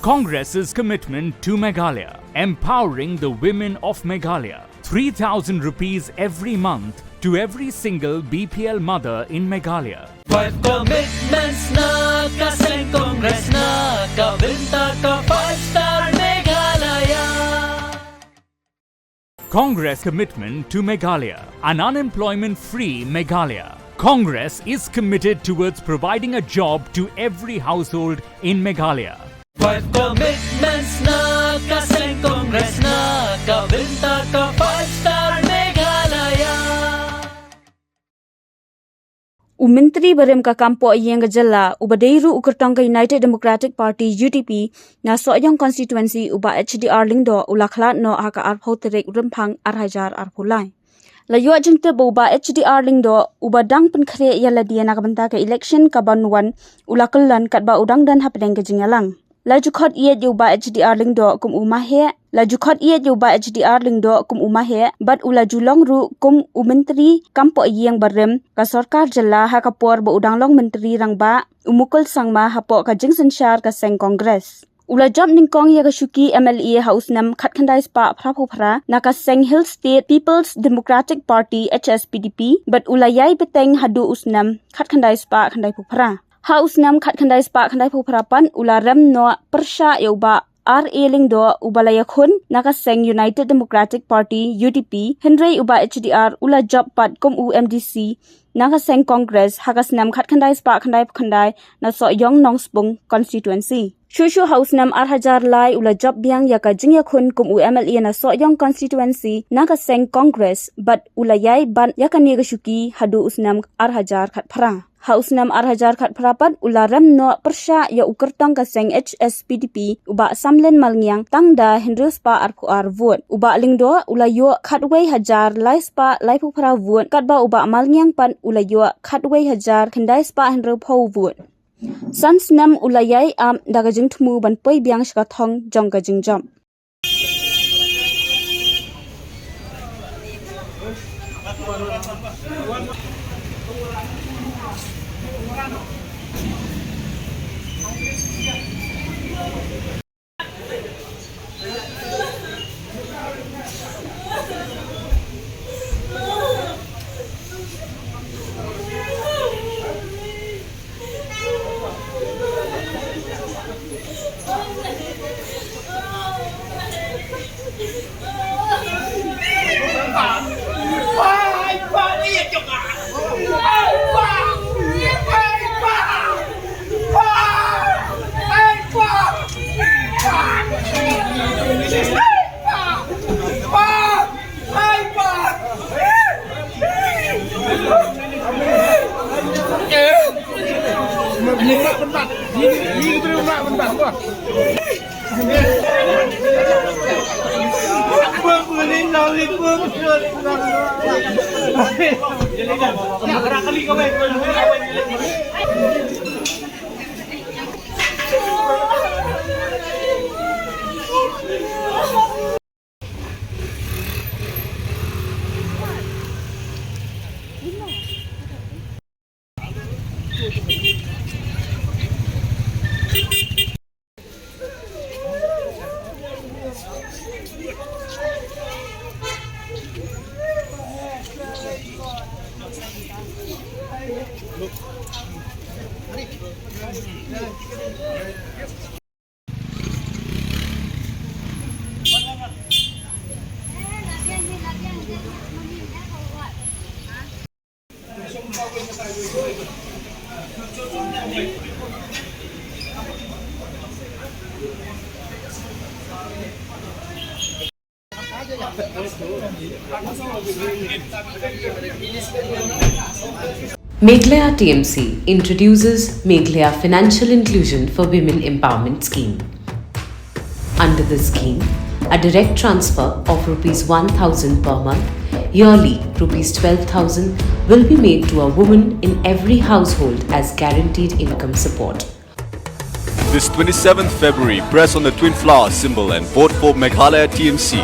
Congress's commitment to Meghalaya, empowering the women of Meghalaya. 3,000 rupees every month to every single BPL mother in Meghalaya. 5 commitments na kaseng Congress na kabinta ka 5-star Meghalaya. Congress commitment to Meghalaya, an unemployment-free Meghalaya. Congress is committed towards providing a job to every household in Meghalaya. 5 commitments na kaseng Congress na kabinta ka 5-star Meghalaya. Menteri Barem ka kampo yang gejala ubadeiru ukertang ka United Democratic Party UDP na soyang constituency uba HDR Lyngdoh ula Khlad no haka arpho terek rempang arhajar arpulai. Layu jengte uba HDR Lyngdoh uba dang penkhre yala dia nak benta ka election ka banuan ula kelan kat ba udang dan hapdeng ka jingalang. Laju khot iet uba HDR Lyngdoh kum Maheh kum Maheh bat ula julong ru kum menteri kampo yang barem ka sarkar jala ha kapor ba udang long menteri rang ba umukul sangma hapo ka jingsen syar ka seng kongres. Ula job ningkong ya ka syuki MLA House nam khatkhandai spa phra na ka Seng Hill State People's Democratic Party HSPDP bat ula yai beteng hadu usnam khatkhandai spa khandai phra. House nam khatkhandai spa khandai phra pan ula rem no persya ya uba RA Lyngdoh ubalaya khun naka Seng United Democratic Party UDP Henry uba HDR ula job pat kum UMDC naka Seng Congress hakas nam khatkhandai spa khandai na so yong nongsbung constituency. Shushu House nam arhajar lai ula job biang yaka jingya khun kum UMLA na so yong constituency naka Seng Congress but ula yai ban yaka niga syuki hadu usnam arhajar khat phra. House nam arhajar khat phrapat ula ram no persya ya ukertang ka Seng HSPDP uba samlen malngiang tangda Hendrus pa ar vote uba Lyngdoh ula yo khatwei hajar lai spa lai phra vote katba uba malngiang pan ula yo khatwei hajar khandai spa Hendru phau vote. Sans nam ula yai am daga jing thmu ban poi biang shka thong jong ka jing jam. Meghalaya TMC introduces Meghalaya Financial Inclusion for Women Empowerment Scheme. Under this scheme, a direct transfer of Rs 1,000 per month, yearly Rs 12,000 will be made to a woman in every household as guaranteed income support. This 27th February, press on the twin flower symbol and vote for Meghalaya TMC.